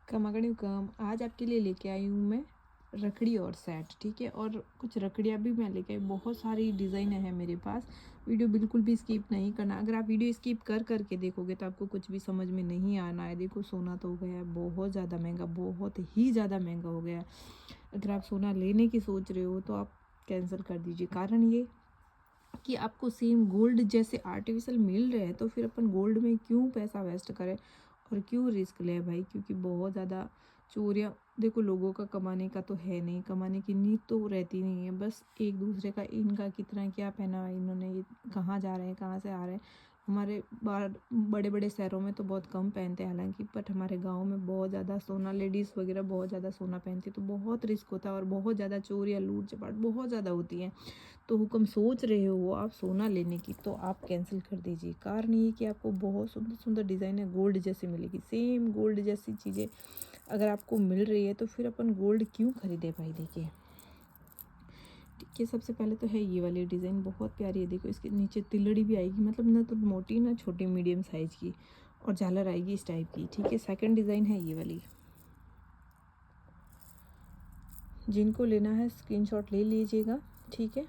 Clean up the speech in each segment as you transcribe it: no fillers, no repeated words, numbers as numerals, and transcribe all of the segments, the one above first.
कमागणी कम आज आपके लिए लेके आई हूँ मैं रखड़ी और सेट, ठीक है। और कुछ रखड़ियाँ भी मैं लेके आई, बहुत सारी डिज़ाइन है मेरे पास। वीडियो बिल्कुल भी स्किप नहीं करना। अगर आप वीडियो स्किप कर करके देखोगे तो आपको कुछ भी समझ में नहीं आना है। देखो सोना तो हो गया है बहुत ज़्यादा महंगा, बहुत ही ज़्यादा महंगा हो गया है। अगर आप सोना लेने की सोच रहे हो तो आप कैंसिल कर दीजिए। कारण ये कि आपको सेम गोल्ड जैसे आर्टिफिशियल मिल रहे हैं तो फिर अपन गोल्ड में क्यों पैसा वेस्ट करें और क्यों रिस्क ले भाई। क्योंकि बहुत ज़्यादा चोरियाँ, देखो लोगों का कमाने का तो है नहीं, कमाने की नीड तो रहती नहीं है। बस एक दूसरे का इनका कितना क्या पहना है इन्होंने, ये कहाँ जा रहे हैं कहाँ से आ रहे हैं। हमारे बाहर बड़े बड़े शहरों में तो बहुत कम पहनते हैं हालांकि, बट हमारे गांव में बहुत ज़्यादा सोना, लेडीज़ वगैरह बहुत ज़्यादा सोना पहनती है तो बहुत रिस्क होता है और बहुत ज़्यादा चोरियाँ लूट चपाट बहुत ज़्यादा होती हैं। तो हुक्म सोच रहे हो आप सोना लेने की तो आप कैंसिल कर दीजिए। कारण ये कि आपको बहुत सुंदर सुंदर डिज़ाइन है, गोल्ड जैसी मिलेगी, सेम गोल्ड जैसी चीज़ें अगर आपको मिल रही है तो फिर अपन गोल्ड क्यों खरीदे भाई। देखिए ठीक है, सबसे पहले तो है ये वाली डिज़ाइन बहुत प्यारी है। देखो इसके नीचे तिलड़ी भी आएगी, मतलब ना तो मोटी ना छोटी, मीडियम साइज़ की, और झालर आएगी इस टाइप की, ठीक है। सेकंड डिज़ाइन है ये वाली। जिनको लेना है स्क्रीनशॉट ले लीजिएगा, ठीक है।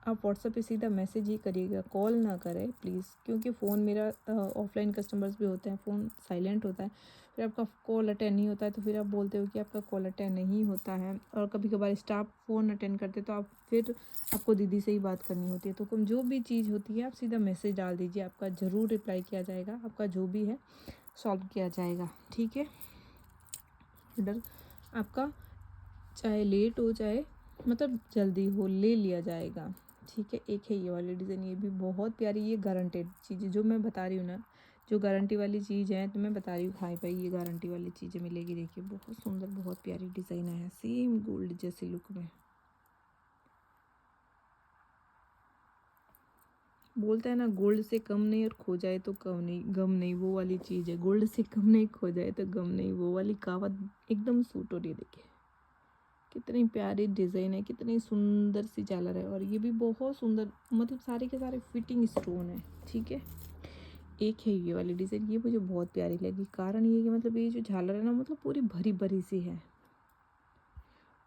आप व्हाट्सएप पे सीधा मैसेज ही करिएगा, कॉल ना करें प्लीज़, क्योंकि फ़ोन मेरा ऑफलाइन कस्टमर्स भी होते हैं, फ़ोन साइलेंट होता है, फिर आपका कॉल अटेंड नहीं होता है तो फिर आप बोलते हो कि आपका कॉल अटेंड नहीं होता है। और कभी कभार स्टाफ फ़ोन अटेंड करते तो आप फिर आपको दीदी से ही बात करनी होती है। तो कम जो भी चीज़ होती है आप सीधा मैसेज डाल दीजिए, आपका ज़रूर रिप्लाई किया जाएगा, आपका जो भी है सॉल्व किया जाएगा, ठीक है। ऑर्डर आपका चाहे लेट हो चाहे मतलब जल्दी हो ले लिया जाएगा, ठीक है। एक है ये वाली डिज़ाइन, ये भी बहुत प्यारी, ये गारंटेड चीज़ है जो मैं बता रही हूँ ना, जो गारंटी वाली चीज़ है तो मैं बता रही हूँ हाई भाई ये गारंटी वाली चीज़ें मिलेगी। देखिए बहुत सुंदर बहुत प्यारी डिज़ाइन है, सेम गोल्ड जैसे लुक में। बोलता है ना गोल्ड से कम नहीं और खो जाए तो कम नहीं गम नहीं, वो वाली चीज़ है। गोल्ड से कम नहीं खो जाए तो गम नहीं, वो वाली कहावत एकदम सूट हो रही है। देखिए कितनी प्यारी डिज़ाइन है, कितनी सुंदर सी झालर है, और ये भी बहुत सुंदर, मतलब सारे के सारे फिटिंग स्टोन है, ठीक है। एक है ये वाली डिज़ाइन, ये मुझे बहुत प्यारी लगी। कारण ये कि मतलब ये जो झालर है ना मतलब पूरी भरी भरी सी है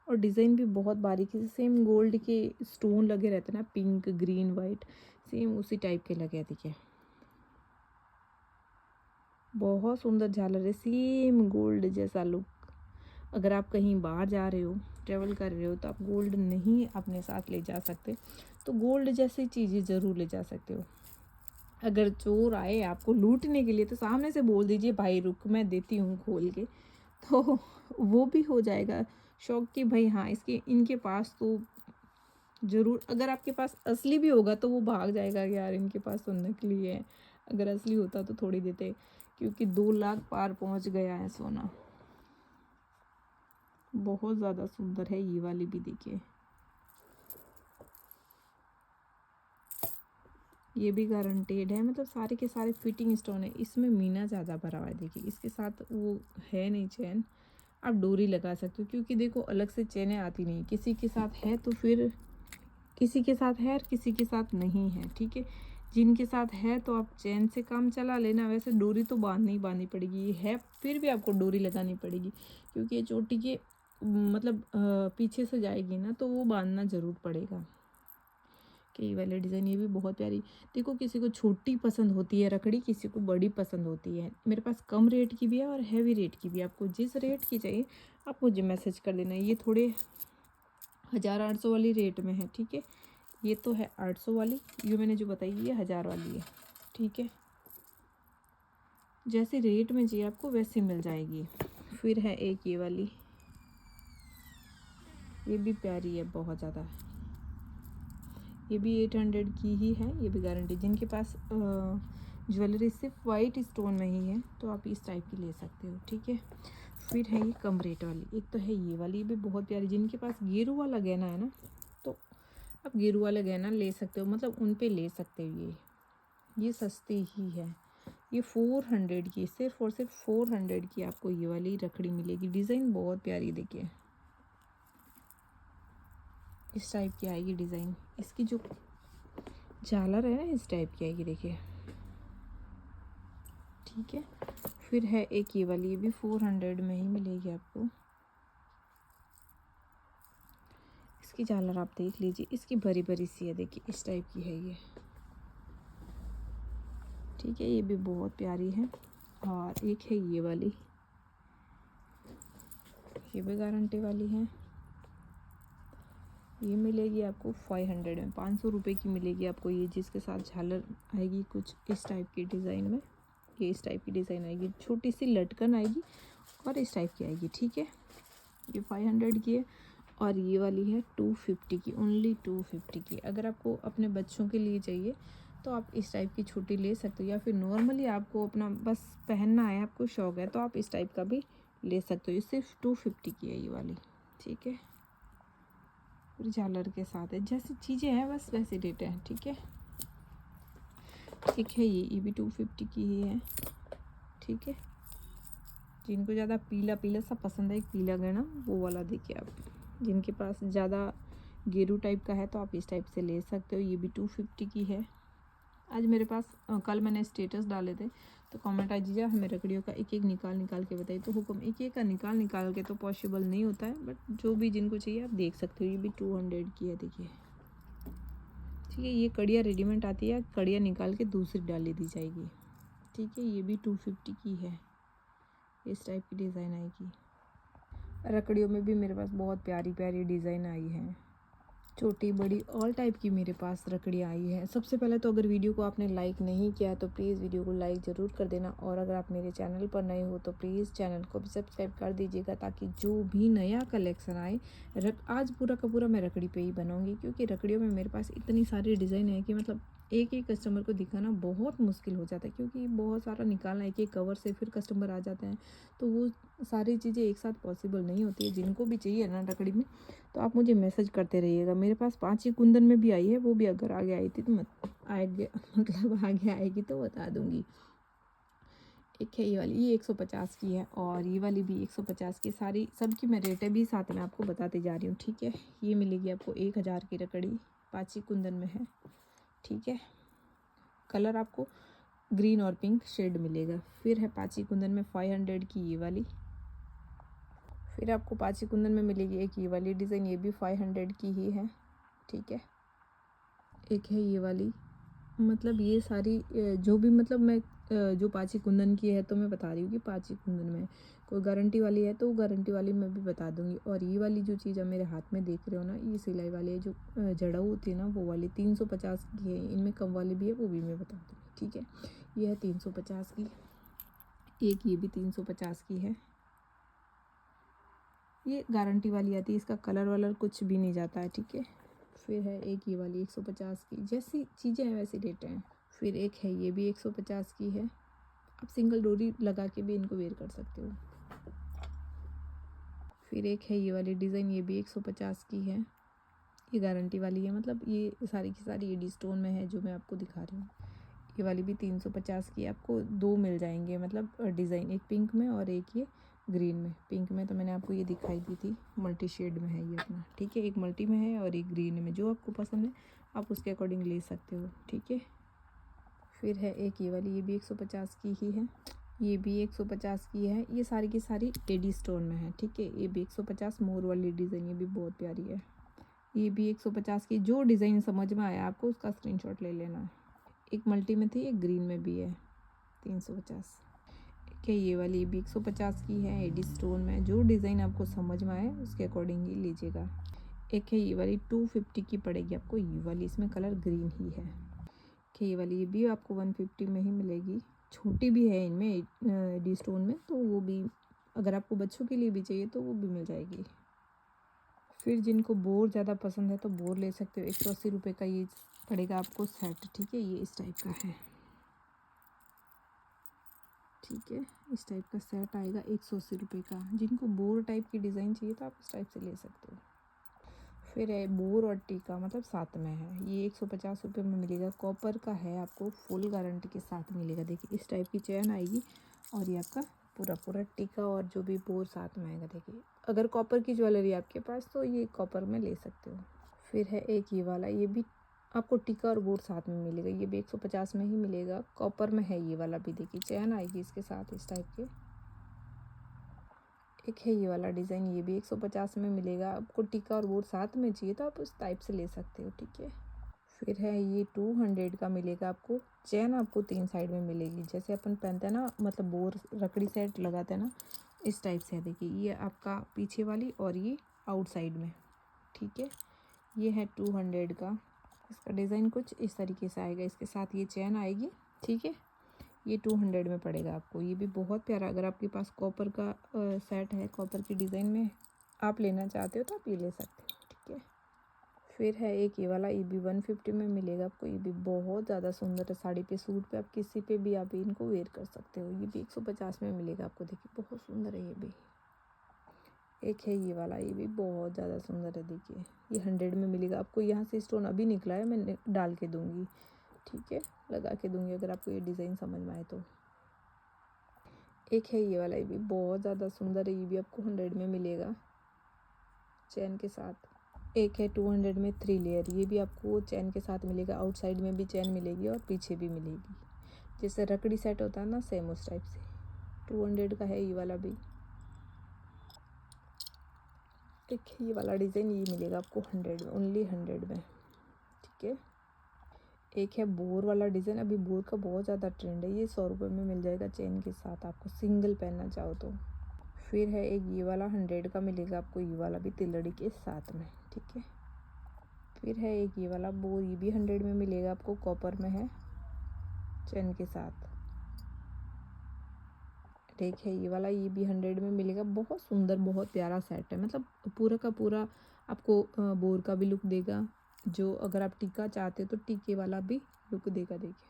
और डिज़ाइन भी बहुत बारीकी से, सेम गोल्ड के स्टोन लगे रहते हैं ना, पिंक ग्रीन वाइट, सेम उसी टाइप के लगे। देखिए बहुत सुंदर झालर है, सेम गोल्ड जैसा लुक। अगर आप कहीं बाहर जा रहे हो, ट्रैवल कर रहे हो तो आप गोल्ड नहीं अपने साथ ले जा सकते, तो गोल्ड जैसी चीज़ें ज़रूर ले जा सकते हो। अगर चोर आए आपको लूटने के लिए तो सामने से बोल दीजिए भाई रुक मैं देती हूँ खोल के, तो वो भी हो जाएगा शौक कि भाई हाँ इसके इनके पास तो ज़रूर। अगर आपके पास असली भी होगा तो वो भाग जाएगा कि यार इनके पास तो नकली है, अगर असली होता तो थोड़ी देते, क्योंकि 2 लाख पार पहुँच गया है सोना। बहुत ज़्यादा सुंदर है ये वाली भी। देखिए ये भी गारंटेड है, मतलब सारे के सारे फिटिंग स्टोन है, इसमें मीना ज़्यादा भरा हुआ है। देखिए इसके साथ वो है नहीं चैन, आप डोरी लगा सकते हो, क्योंकि देखो अलग से चैनें आती नहीं, किसी के साथ है तो फिर किसी के साथ है और किसी के साथ नहीं है, ठीक है। जिनके साथ है तो आप चैन से काम चला लेना, वैसे डोरी तो बांधनी पड़ेगी, ये है फिर भी आपको डोरी लगानी पड़ेगी, क्योंकि ये चोटी के मतलब पीछे से जाएगी ना तो वो बांधना ज़रूर पड़ेगा। कई वाले डिज़ाइन ये भी बहुत प्यारी। देखो किसी को छोटी पसंद होती है रखड़ी, किसी को बड़ी पसंद होती है। मेरे पास कम रेट की भी है और हैवी रेट की भी है, आपको जिस रेट की चाहिए आप मुझे मैसेज कर देना। ये थोड़े 1800 वाली रेट में है, ठीक है। ये तो है 800 वाली, ये मैंने जो बताई ये 1000 वाली है, ठीक है। जैसे रेट में चाहिए आपको वैसे मिल जाएगी। फिर है एक ये वाली, ये भी प्यारी है बहुत ज़्यादा, ये भी 800 की ही है, ये भी गारंटी। जिनके पास ज्वेलरी सिर्फ वाइट स्टोन में ही है तो आप इस टाइप की ले सकते हो, ठीक है। फिर है ये कम रेट वाली, एक तो है ये वाली, ये भी बहुत प्यारी। जिनके पास गेरू वाला गहना है ना तो आप गेरू वाला गहना ले सकते हो, मतलब उन पे ले सकते हो। ये सस्ती ही है, ये 400 की, सिर्फ और सिर्फ 400 की आपको ये वाली रखड़ी मिलेगी। डिज़ाइन बहुत प्यारी, देखिए इस टाइप की आएगी डिज़ाइन, इसकी जो झालर है ना इस टाइप की आएगी, देखिए ठीक है। फिर है एक ये वाली, ये भी 400 में ही मिलेगी आपको। इसकी झालर आप देख लीजिए, इसकी भरी भरी सी है, देखिए इस टाइप की है ये, ठीक है। ये भी बहुत प्यारी है। और एक है ये वाली, ये भी गारंटी वाली है। ये मिलेगी आपको 500 में, 500 रुपये की मिलेगी आपको ये, जिसके साथ झालर आएगी कुछ इस टाइप की डिज़ाइन में। ये इस टाइप की डिज़ाइन आएगी, छोटी सी लटकन आएगी और इस टाइप की आएगी, ठीक है। ये 500 की है। और ये वाली है 250 की, ओनली 250 की। अगर आपको अपने बच्चों के लिए चाहिए तो आप इस टाइप की छोटी ले सकते हो, या फिर नॉर्मली आपको अपना बस पहनना है, आपको शौक है, तो आप इस टाइप का भी ले सकते हो। ये सिर्फ 250 की है ये वाली, ठीक है। पूरी झालर के साथ है, जैसी चीज़ें हैं बस वैसे रेट हैं, ठीक है। ठीक है, ये भी 250 की ही है, ठीक है। जिनको ज़्यादा पीला पीला सा पसंद है, एक पीला गहना वो वाला देखिए आप, जिनके पास ज़्यादा गेरू टाइप का है तो आप इस टाइप से ले सकते हो। ये भी 250 की है। आज मेरे पास कल मैंने स्टेटस डाले थे तो कमेंट आई, जीजा हमें रकड़ियों का एक एक निकाल के बताइए। तो हुक्म, एक एक का निकाल के तो पॉसिबल नहीं होता है, बट जो भी जिनको चाहिए आप देख सकते हो। ये भी 200 की है, देखिए, ठीक है। ये कड़ियाँ रेडीमेड आती है, कड़ियाँ निकाल के दूसरी डाली दी जाएगी, ठीक है। ये भी 250 की है, इस टाइप की डिज़ाइन आएगी। रकड़ियों में भी मेरे पास बहुत प्यारी प्यारी डिज़ाइन आई हैं, छोटी बड़ी ऑल टाइप की मेरे पास रकड़ियाँ आई हैं। सबसे पहले तो अगर वीडियो को आपने लाइक नहीं किया तो प्लीज़ वीडियो को लाइक ज़रूर कर देना, और अगर आप मेरे चैनल पर नए हो तो प्लीज़ चैनल को भी सब्सक्राइब कर दीजिएगा, ताकि जो भी नया कलेक्शन आए, आज पूरा का पूरा मैं रकड़ी पे ही बनाऊँगी, क्योंकि रकड़ियों में मेरे पास इतनी सारी डिज़ाइन है कि मतलब एक एक कस्टमर को दिखाना बहुत मुश्किल हो जाता है, क्योंकि बहुत सारा निकालना एक एक कवर से, फिर कस्टमर आ जाते हैं, तो वो सारी चीज़ें एक साथ पॉसिबल नहीं होती है। जिनको भी चाहिए ना रकड़ी में, तो आप मुझे मैसेज करते रहिएगा। मेरे पास 5 ही कुंदन में भी आई है, वो भी अगर आगे आई थी तो आगे आएगी तो बता दूंगी। एक है ये वाली, ये 150 की है, और ये वाली भी 150 की। सारी सबकी मैं रेटें भी साथ में आपको बताते जा रही हूँ, ठीक है। ये मिलेगी आपको 1000 की रकड़ी, 5 ही कुंदन में है, ठीक है। कलर आपको ग्रीन और पिंक शेड मिलेगा। फिर है 5 ही कुंदन में 500 की ये वाली। फिर आपको 5 ही कुंदन में मिलेगी एक ये वाली डिज़ाइन, ये भी 500 की ही है, ठीक है। एक है ये वाली, मतलब ये सारी जो भी, मतलब मैं जो 5 ही कुंदन की है तो मैं बता रही हूँ कि 5 ही कुंदन में। कोई गारंटी वाली है तो गारंटी वाली मैं भी बता दूँगी। और ये वाली जो चीज़ आप मेरे हाथ में देख रहे हो ना, ये सिलाई वाली है, जो जड़ाऊ होती है ना, वो वाली 350 की है। इनमें कम वाली भी है, वो भी मैं बता दूँगी, ठीक है। ये है 350 की। एक ये भी 350 की है, ये गारंटी वाली आती है, इसका कलर वलर कुछ भी नहीं जाता है, ठीक है। फिर है एक ये वाली 150 की, जैसी चीज़ें हैं वैसी रेट हैं। फिर एक है ये भी 150 की है, आप सिंगल डोरी लगा के भी इनको वेयर कर सकते हो। फिर एक है ये वाली डिज़ाइन, ये भी 150 की है, ये गारंटी वाली है, मतलब ये सारी की सारी एडी स्टोन में है जो मैं आपको दिखा रही हूँ। ये वाली भी 350 की, आपको 2 मिल जाएंगे, मतलब डिज़ाइन, एक पिंक में और एक ये ग्रीन में। पिंक में तो मैंने आपको ये दिखाई दी थी, मल्टी शेड में है ये अपना, ठीक है। एक मल्टी में है और एक ग्रीन में, जो आपको पसंद है आप उसके अकॉर्डिंग ले सकते हो, ठीक है। फिर है एक ये वाली, ये भी 150 की ही है, ये भी 150 की है। ये सारी की सारी एडी स्टोन में है, ठीक है। ये भी 150, मोर वाली डिज़ाइन, ये भी बहुत प्यारी है। ये भी 150 की। जो डिज़ाइन समझ में आया आपको उसका स्क्रीनशॉट ले लेना है। एक मल्टी में थी, एक ग्रीन में भी है, 350। क्या ये वाली भी 150 की है, एडी स्टोन में। जो डिज़ाइन आपको समझ में आए उसके अकॉर्डिंग ही लीजिएगा। एक है ये वाली 250 की पड़ेगी आपको, ये वाली, इसमें कलर ग्रीन ही है। कि ये वाली भी आपको 150 में ही मिलेगी। छोटी भी है इनमें एडी स्टोन में, तो वो भी अगर आपको बच्चों के लिए भी चाहिए तो वो भी मिल जाएगी। फिर जिनको बोर ज़्यादा पसंद है तो बोर ले सकते हो। 180 रुपये का ये पड़ेगा आपको सेट, ठीक है। ये इस टाइप का है, ठीक है। इस टाइप का सेट आएगा 180 रुपये का। जिनको बोर टाइप की डिज़ाइन चाहिए तो आप इस टाइप से ले सकते हो। फिर है बोर और टीका, मतलब साथ में है, ये 150 रुपये में मिलेगा। कॉपर का है, आपको फुल गारंटी के साथ मिलेगा। देखिए इस टाइप की चैन आएगी, और ये आपका पूरा पूरा टीका और जो भी बोर साथ में आएगा। देखिए अगर कॉपर की ज्वेलरी आपके पास तो ये कॉपर में ले सकते हो। फिर है एक ये वाला, ये भी आपको टिक्का और बोर साथ में मिलेगा। ये भी 150 में ही मिलेगा, कॉपर में है ये वाला भी। देखिए चैन आएगी इसके साथ इस टाइप के। एक है ये वाला डिज़ाइन, ये भी 150 में मिलेगा। आपको टिक्का और बोर साथ में चाहिए तो आप उस टाइप से ले सकते हो, ठीक है। फिर है ये 200 का मिलेगा आपको। चैन आपको 3 साइड में मिलेगी, जैसे अपन पहनते हैं ना, मतलब बोर रकड़ी सेट लगाते हैं ना, इस टाइप से है। देखिए ये आपका पीछे वाली और ये आउटसाइड में, ठीक है। ये है 200 का। इसका डिज़ाइन कुछ इस तरीके से आएगा, इसके साथ ये चैन आएगी, ठीक है। ये 200 में पड़ेगा आपको। ये भी बहुत प्यारा, अगर आपके पास कॉपर का सेट है, कॉपर की डिज़ाइन में आप लेना चाहते हो तो आप ये ले सकते हो, ठीक है। फिर है एक ये वाला, ये भी 150 में मिलेगा आपको। ये भी बहुत ज़्यादा सुंदर है, साड़ी पे, सूट पे, आप किसी पे भी आप इनको वेयर कर सकते हो। ये भी 150 में मिलेगा आपको। देखिए बहुत सुंदर है ये भी। एक है ये वाला, ये भी बहुत ज़्यादा सुंदर है। देखिए ये 100 में मिलेगा आपको। यहाँ से स्टोन अभी निकला है, मैं डाल के दूँगी, ठीक है, लगा के दूँगी अगर आपको ये डिज़ाइन समझ में आए तो। एक है ये वाला, ये भी बहुत ज़्यादा सुंदर है। ये भी आपको 100 में मिलेगा चैन के साथ। एक है 200 में 3 लेयर, ये भी आपको चैन के साथ मिलेगा। आउटसाइड में भी चैन मिलेगी और पीछे भी मिलेगी, जैसे रकड़ी सेट होता है ना, सेम उस टाइप से। 200 का है ये वाला भी। एक ये वाला डिज़ाइन, ये मिलेगा आपको 100 में, ओनली 100 में, ठीक है। एक है बोर वाला डिज़ाइन, अभी बोर का बहुत ज़्यादा ट्रेंड है। ये 100 रुपये में मिल जाएगा चैन के साथ आपको, सिंगल पहनना चाहो तो। फिर है एक ये वाला 100 का मिलेगा आपको, ये वाला भी तिलड़ी के साथ में, ठीक है। फिर है एक ये वाला बोर, ये भी 100 में मिलेगा आपको, कॉपर में है, चैन के साथ। एक है ये वाला, ये भी 100 में मिलेगा। बहुत सुंदर, बहुत प्यारा सेट है, मतलब पूरा का पूरा आपको बोर का भी लुक देगा। जो अगर आप टीका चाहते हो तो टीके वाला भी लुक देगा। देखिए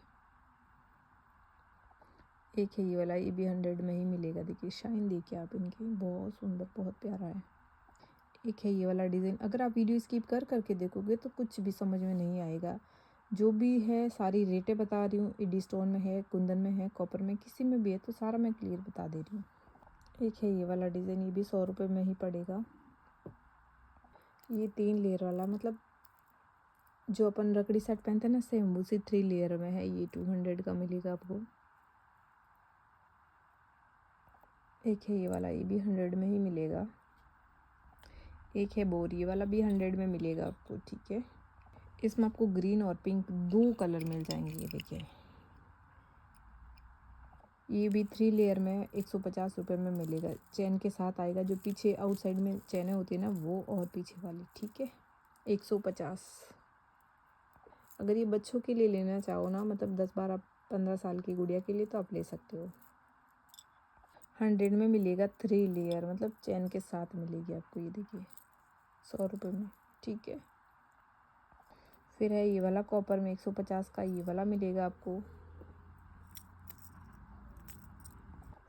एक है ये वाला, ये भी 100 में ही मिलेगा। देखिए शाइन देखिए आप इनकी, बहुत सुंदर, बहुत प्यारा है। एक है ये वाला डिज़ाइन, अगर आप वीडियो स्किप कर करके देखोगे तो कुछ भी समझ में नहीं आएगा। जो भी है सारी रेटें बता रही हूँ, ईडी स्टोन में है, कुंदन में है, कॉपर में, किसी में भी है, तो सारा मैं क्लियर बता दे रही हूँ। एक है ये वाला डिज़ाइन, ये भी 100 रुपये में ही पड़ेगा। ये 3 लेयर वाला, मतलब जो अपन रकड़ी सेट पहनते हैं ना, सेम उसी 3 लेयर में है। ये 200 का मिलेगा आपको। एक है ये वाला, ये भी 100 में ही मिलेगा। एक है बोर, ये वाला भी 100 में मिलेगा आपको, ठीक है। इसमें आपको ग्रीन और पिंक 2 कलर मिल जाएंगे। ये देखिए ये भी 3 लेयर में 150 रुपये में मिलेगा, चैन के साथ आएगा। जो पीछे आउटसाइड में चैनें होती है ना, वो और पीछे वाली, ठीक है, 150। अगर ये बच्चों के लिए लेना चाहो ना, मतलब 10, 12, 15 साल की गुड़िया के लिए, तो आप ले सकते हो। 100 में मिलेगा 3 लेयर, मतलब चैन के साथ मिलेगी आपको। ये देखिए 100 रुपये में, ठीक है। फिर है ये वाला कॉपर में 150 का, ये वाला मिलेगा आपको।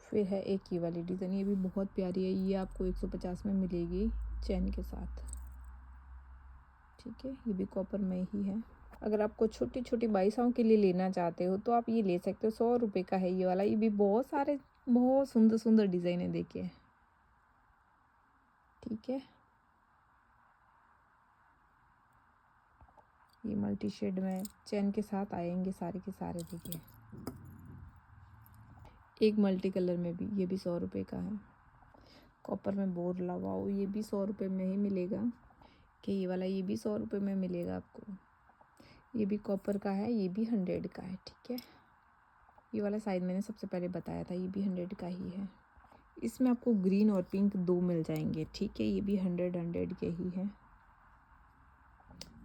फिर है एक ये वाली डिज़ाइन, ये भी बहुत प्यारी है। ये आपको 150 में मिलेगी चैन के साथ, ठीक है। ये भी कॉपर में ही है। अगर आपको छोटी छोटी बाईसाओं के लिए लेना चाहते हो तो आप ये ले सकते हो। 100 रुपये का है ये वाला। ये भी बहुत सारे, बहुत सुंदर सुंदर डिज़ाइन है, देखिए, ठीक है। ये मल्टी शेड में चैन के साथ आएंगे सारे के सारे। देखिए एक मल्टी कलर में भी, ये भी 100 रुपये का है। कॉपर में बोर लगाओ, ये भी 100 रुपये में ही मिलेगा। कि ये वाला, ये भी 100 रुपये में मिलेगा आपको। ये भी कॉपर का है, ये भी 100 का है, ठीक है। ये वाला साइज मैंने सबसे पहले बताया था, ये भी 100 का ही है। इसमें आपको ग्रीन और पिंक 2 मिल जाएंगे, ठीक है। ये भी 100 के ही है।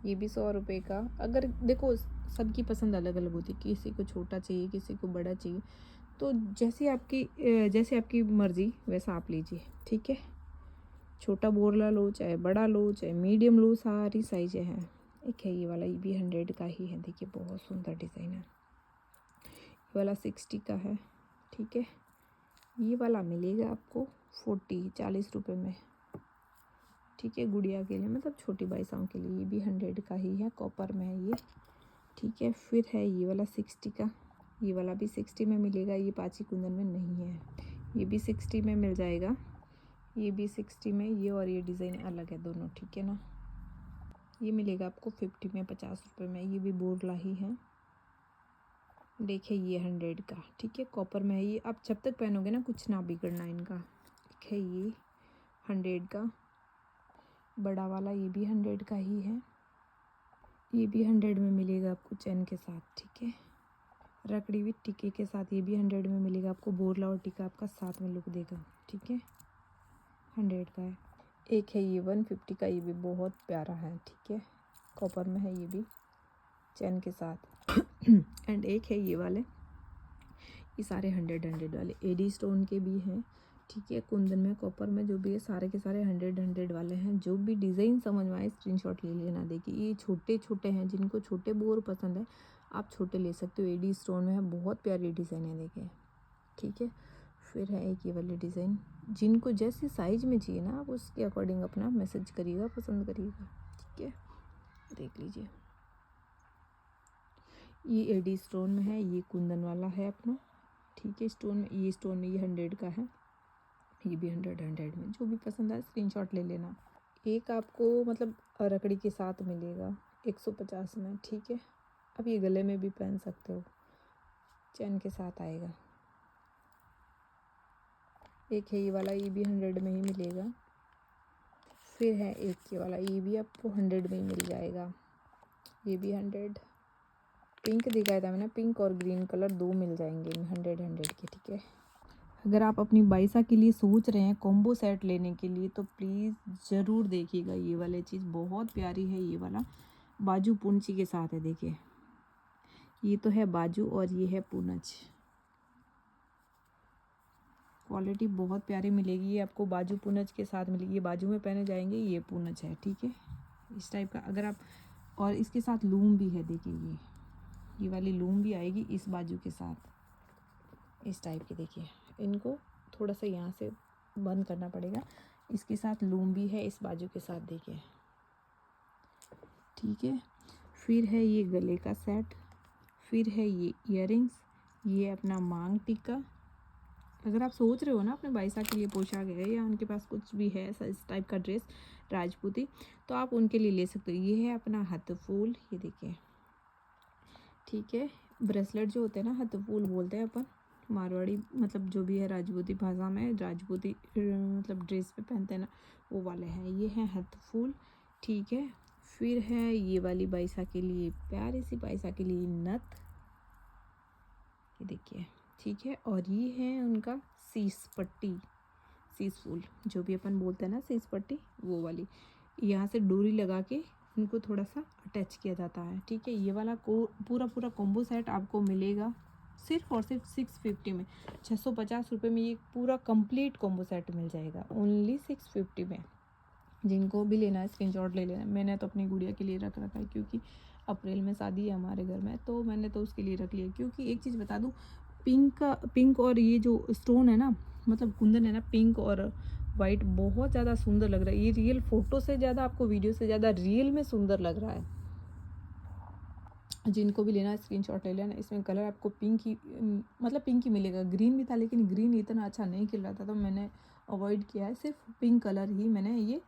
ये भी 100 रुपये का। अगर देखो सबकी पसंद अलग अलग होती है, किसी को छोटा चाहिए, किसी को बड़ा चाहिए, तो जैसे आपकी मर्ज़ी वैसा आप लीजिए, ठीक है। छोटा बोरला लो, चाहे बड़ा लो, चाहे मीडियम लो, सारी साइज़ें हैं। एक है ये वाला, ये भी 100 का ही है। देखिए बहुत सुंदर डिज़ाइन है। ये वाला 60 का है, ठीक है। ये वाला मिलेगा आपको 40 रुपये में, ठीक है। गुड़िया के लिए, मतलब छोटी बाईसाओं के लिए। ये भी 100 का ही है, कॉपर में है ये, ठीक है। फिर है ये वाला 60 का, ये वाला भी 60 में मिलेगा। ये पाची कुंदन में नहीं है, ये भी 60 में मिल जाएगा। ये भी 60 में, ये और ये डिज़ाइन अलग है दोनों, ठीक है ना। ये मिलेगा आपको 50 में, 50 रुपये में। ये भी बोरला ही है। देखिए ये 100 का, ठीक है, कॉपर में है ये। आप जब तक पहनोगे ना कुछ ना बिगड़ना इनका। ठीक है, ये 100 का बड़ा वाला, ये भी 100 का ही है। ये भी 100 में मिलेगा आपको चैन के साथ, ठीक है, रकड़ी विथ टिक्के के साथ। ये भी 100 में मिलेगा आपको, बोरला और टिक्का आपका साथ में लुक देगा, ठीक है, 100 का है। एक है ये 150 का, ये भी बहुत प्यारा है, ठीक है, कॉपर में है, ये भी चैन के साथ। एंड एक है ये वाले, ये सारे 100 वाले एडी स्टोन के भी हैं, ठीक है, कुंदन में, कॉपर में, जो भी है सारे के सारे 100 वाले हैं। जो भी डिज़ाइन समझ में आए स्क्रीनशॉट ले लेना। देखिए ये छोटे छोटे हैं, जिनको छोटे बोर पसंद है आप छोटे ले सकते हो। एडी स्टोन में है, बहुत प्यारी डिज़ाइन है, देखिए, ठीक है। फिर है एक ये वाली डिज़ाइन, जिनको जैसी साइज़ में चाहिए ना आप उसके अकॉर्डिंग अपना मैसेज करिएगा, पसंद करिएगा, ठीक है। देख लीजिए ये एडी स्टोन में है, ये कुंदन वाला है अपना, ठीक है, स्टोन में, ये स्टोन में, ये 100 का है, ये भी 100 में। जो भी पसंद आए स्क्रीनशॉट ले लेना। एक आपको मतलब रकड़ी के साथ मिलेगा 150 में, ठीक है। अब ये गले में भी पहन सकते हो, चैन के साथ आएगा। एक है ये वाला, ये भी 100 में ही मिलेगा। फिर है एक ये वाला, ये भी आपको 100 में ही मिल जाएगा, ये भी 100। पिंक दिखाया था मैंने, पिंक और ग्रीन कलर दो मिल जाएंगे 100 के, ठीक है। अगर आप अपनी बाइसा के लिए सोच रहे हैं कॉम्बो सेट लेने के लिए तो प्लीज़ ज़रूर देखिएगा। ये वाले चीज़ बहुत प्यारी है, ये वाला बाजू पूंची के साथ है। देखिए ये तो है बाजू और ये है पूंछ, क्वालिटी बहुत प्यारी मिलेगी। ये आपको बाजू पूंछ के साथ मिलेगी, ये बाजू में पहने जाएंगे, ये पूंछ है, ठीक है, इस टाइप का। अगर आप, और इसके साथ लूम भी है, देखिए ये वाली लूम भी आएगी इस बाजू के साथ, इस टाइप की। देखिए इनको थोड़ा सा यहाँ से बंद करना पड़ेगा, इसके साथ लूम भी है इस बाजू के साथ, देखिए, ठीक है। फिर है ये गले का सेट, फिर है ये इयररिंग्स, ये अपना मांग टीका। अगर आप सोच रहे हो ना अपने बाइसा के लिए पोशाक है या उनके पास कुछ भी है इस टाइप का ड्रेस राजपूती, तो आप उनके लिए ले सकते हो। ये है अपना हाथ फूल, ये देखिए, ठीक है, ब्रेसलेट जो होते हैं ना हाथ फूल बोलते हैं अपन मारवाड़ी, मतलब जो भी है राजपूती भाषा में, राजपूती मतलब ड्रेस पे पहनते हैं ना, वो वाले हैं। ये है हाथ फूल, ठीक है। फिर है ये वाली बाइसा के लिए, प्यारी सी बाइसा के लिए नथ, ये देखिए, ठीक है। और ये है उनका सीस पट्टी, सीस फूल जो भी अपन बोलते हैं ना, सीस पट्टी, वो वाली, यहाँ से डोरी लगा के इनको थोड़ा सा अटैच किया जाता है, ठीक है। ये वाला पूरा कॉम्बो सेट आपको मिलेगा सिर्फ और सिर्फ 650 में, 650 रुपये में ये पूरा कंप्लीट कॉम्बो सेट मिल जाएगा, ओनली 650 में। जिनको भी लेना है स्क्रीनशॉट ले लेना। मैंने तो अपनी गुड़िया के लिए रख रखा है, क्योंकि अप्रैल में शादी है हमारे घर में, तो मैंने तो उसके लिए रख लिया। क्योंकि एक चीज़ बता दूँ, पिंक और ये जो स्टोन है ना, मतलब कुंदन है ना, पिंक और वाइट बहुत ज़्यादा सुंदर लग रहा है। ये रियल फ़ोटो से ज़्यादा, आपको वीडियो से ज़्यादा रियल में सुंदर लग रहा है। जिनको भी लेना है स्क्रीनशॉट ले लेना। इसमें कलर आपको पिंक ही, मतलब पिंक ही मिलेगा। ग्रीन भी था लेकिन ग्रीन इतना अच्छा नहीं खिल रहा था, तो मैंने अवॉइड किया है, सिर्फ पिंक कलर ही मैंने ये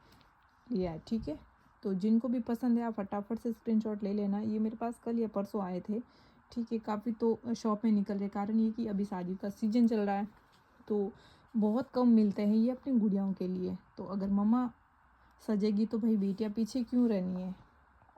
लिया है, ठीक है। तो जिनको भी पसंद है आप फटाफट से स्क्रीनशॉट ले लेना। ये मेरे पास कल या परसों आए थे, ठीक है। काफ़ी तो शॉप में निकल रहे, कारण ये कि अभी शादी का सीज़न चल रहा है, तो बहुत कम मिलते हैं ये अपनी गुड़ियाओं के लिए। तो अगर मम्मा सजेगी तो भाई बेटियाँ पीछे क्यों रहनी है,